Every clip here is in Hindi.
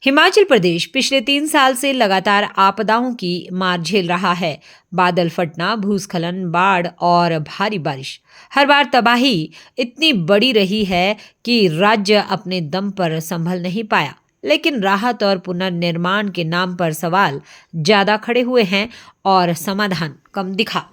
हिमाचल प्रदेश पिछले 3 साल से लगातार आपदाओं की मार झेल रहा है। बादल फटना, भूस्खलन, बाढ़ और भारी बारिश। हर बार तबाही इतनी बड़ी रही है कि राज्य अपने दम पर संभल नहीं पाया। लेकिन राहत और पुनर्निर्माण के नाम पर सवाल ज्यादा खड़े हुए हैं और समाधान कम दिखा।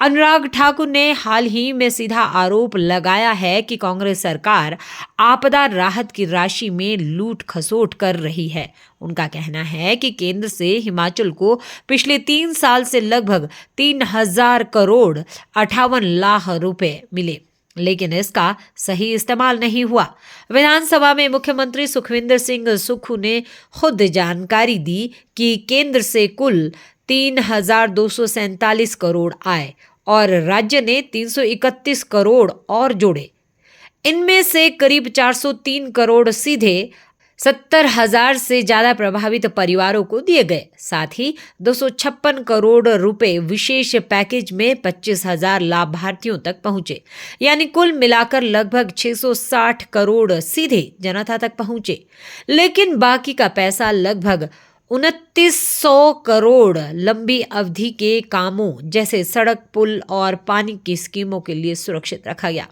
अनुराग ठाकुर ने हाल ही में सीधा आरोप लगाया है कि कांग्रेस सरकार आपदा राहत की राशि में लूट खसोट कर रही है। उनका कहना है कि केंद्र से हिमाचल को पिछले 3 साल से लगभग 3,000 करोड़ 58 लाख रुपए मिले, लेकिन इसका सही इस्तेमाल नहीं हुआ। विधानसभा में मुख्यमंत्री सुखविंदर सिंह सुक्खू ने खुद जानकारी दी कि केंद्र से कुल 3,247 करोड़ आए और राज्य ने 331 करोड़ और जोड़े। इनमें से करीब 403 करोड़ सीधे 70,000 से ज्यादा प्रभावित परिवारों को दिए गए। साथ ही 256 करोड़ रुपए विशेष पैकेज में 25,000 लाभार्थियों तक पहुंचे। यानी कुल मिलाकर लगभग 660 करोड़ सीधे जनता तक पहुंचे। लेकिन बाकी का पैसा लगभग 2,900 करोड़ लंबी अवधि के कामों जैसे सड़क, पुल और पानी की स्कीमों के लिए सुरक्षित रखा गया।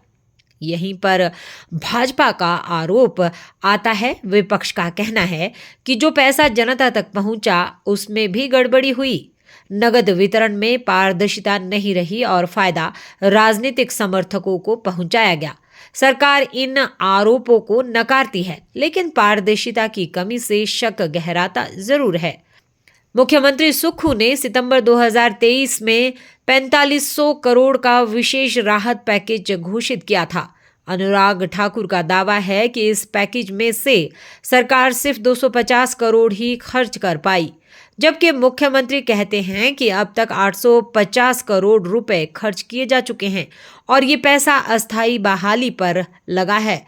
यहीं पर भाजपा का आरोप आता है। विपक्ष का कहना है कि जो पैसा जनता तक पहुंचा उसमें भी गड़बड़ी हुई। नगद वितरण में पारदर्शिता नहीं रही और फायदा राजनीतिक समर्थकों को पहुंचाया गया। सरकार इन आरोपों को नकारती है, लेकिन पारदर्शिता की कमी से शक गहराता जरूर है। मुख्यमंत्री सुक्खू ने सितंबर 2023 में 4,500 करोड़ का विशेष राहत पैकेज घोषित किया था। अनुराग ठाकुर का दावा है कि इस पैकेज में से सरकार सिर्फ 250 करोड़ ही खर्च कर पाई, जबकि मुख्यमंत्री कहते हैं कि अब तक 850 करोड़ रुपए खर्च किए जा चुके हैं और ये पैसा अस्थायी बहाली पर लगा है।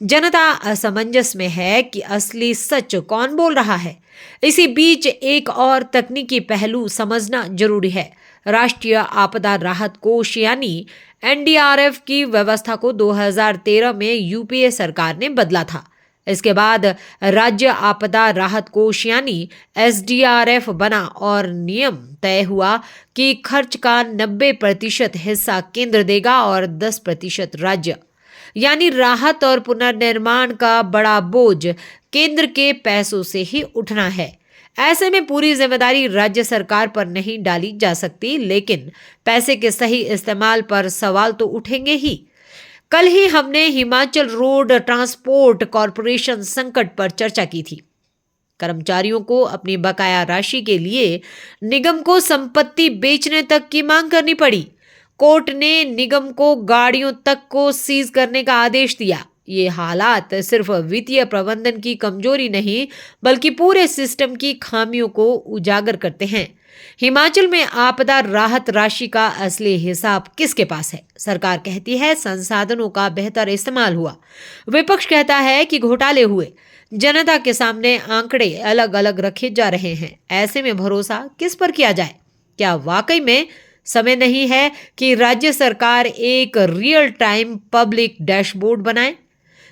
जनता असमंजस में है कि असली सच कौन बोल रहा है। इसी बीच एक और तकनीकी पहलू समझना जरूरी है। राष्ट्रीय आपदा राहत कोष यानी एनडीआरएफ की व्यवस्था को 2013 में यूपीए सरकार ने बदला था। इसके बाद राज्य आपदा राहत कोष यानी एसडीआरएफ बना और नियम तय हुआ कि खर्च का 90% हिस्सा केंद्र देगा और 10% राज्य। यानी राहत और पुनर्निर्माण का बड़ा बोझ केंद्र के पैसों से ही उठना है। ऐसे में पूरी जिम्मेदारी राज्य सरकार पर नहीं डाली जा सकती, लेकिन पैसे के सही इस्तेमाल पर सवाल तो उठेंगे ही। कल ही हमने हिमाचल रोड ट्रांसपोर्ट कॉरपोरेशन संकट पर चर्चा की थी। कर्मचारियों को अपनी बकाया राशि के लिए निगम को संपत्ति बेचने तक की मांग करनी पड़ी। कोर्ट ने निगम को गाड़ियों तक को सीज करने का आदेश दिया। ये हालात सिर्फ वित्तीय प्रबंधन की कमजोरी नहीं, बल्कि पूरे सिस्टम की खामियों को उजागर करते हैं। हिमाचल में आपदा राहत राशि का असली हिसाब किसके पास है? सरकार कहती है संसाधनों का बेहतर इस्तेमाल हुआ। विपक्ष कहता है कि घोटाले हुए। जनता के सामने आंकड़े अलग अलग रखे जा रहे हैं। ऐसे में भरोसा किस पर किया जाए? क्या वाकई में समय नहीं है कि राज्य सरकार एक रियल टाइम पब्लिक डैशबोर्ड बनाए,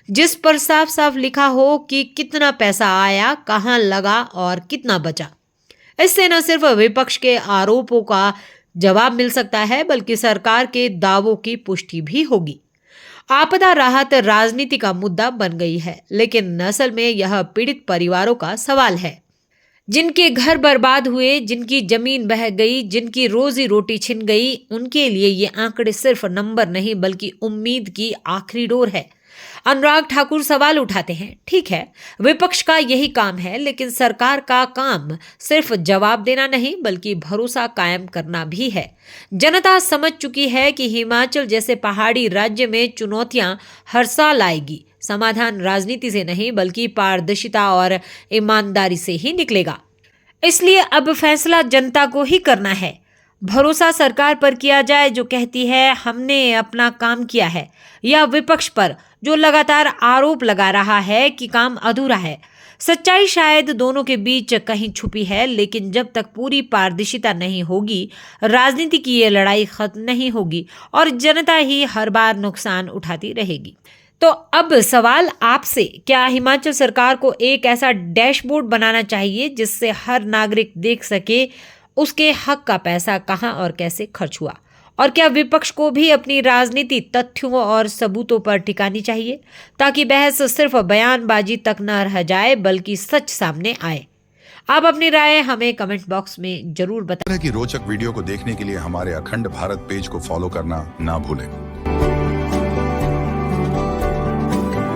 जिस पर साफ साफ लिखा हो कि कितना पैसा आया, कहां लगा और कितना बचा? इससे न सिर्फ विपक्ष के आरोपों का जवाब मिल सकता है, बल्कि सरकार के दावों की पुष्टि भी होगी। आपदा राहत राजनीति का मुद्दा बन गई है, लेकिन असल में यह पीड़ित परिवारों का सवाल है। जिनके घर बर्बाद हुए, जिनकी जमीन बह गई, जिनकी रोजी रोटी छिन गई, उनके लिए ये आंकड़े सिर्फ नंबर नहीं बल्कि उम्मीद की आखिरी डोर है। अनुराग ठाकुर सवाल उठाते हैं। ठीक है, विपक्ष का यही काम है, लेकिन सरकार का काम सिर्फ जवाब देना नहीं बल्कि भरोसा कायम करना भी है। जनता समझ चुकी है कि हिमाचल जैसे पहाड़ी राज्य में चुनौतियां हर साल आएगी। समाधान राजनीति से नहीं बल्कि पारदर्शिता और ईमानदारी से ही निकलेगा। इसलिए अब फैसला जनता को ही करना है। भरोसा सरकार पर किया जाए जो कहती है हमने अपना काम किया है, या विपक्ष पर जो लगातार आरोप लगा रहा है कि काम अधूरा है। सच्चाई शायद दोनों के बीच कहीं छुपी है, लेकिन जब तक पूरी पारदर्शिता नहीं होगी, राजनीति की ये लड़ाई खत्म नहीं होगी और जनता ही हर बार नुकसान उठाती रहेगी। तो अब सवाल आपसे, क्या हिमाचल सरकार को एक ऐसा डैशबोर्ड बनाना चाहिए जिससे हर नागरिक देख सके उसके हक का पैसा कहां और कैसे खर्च हुआ? और क्या विपक्ष को भी अपनी राजनीति तथ्यों और सबूतों पर टिकानी चाहिए, ताकि बहस सिर्फ बयानबाजी तक न रह जाए बल्कि सच सामने आए? आप अपनी राय हमें कमेंट बॉक्स में जरूर बताएं। इस तरह की रोचक वीडियो को देखने के लिए हमारे अखंड भारत पेज को फॉलो करना ना भूलें।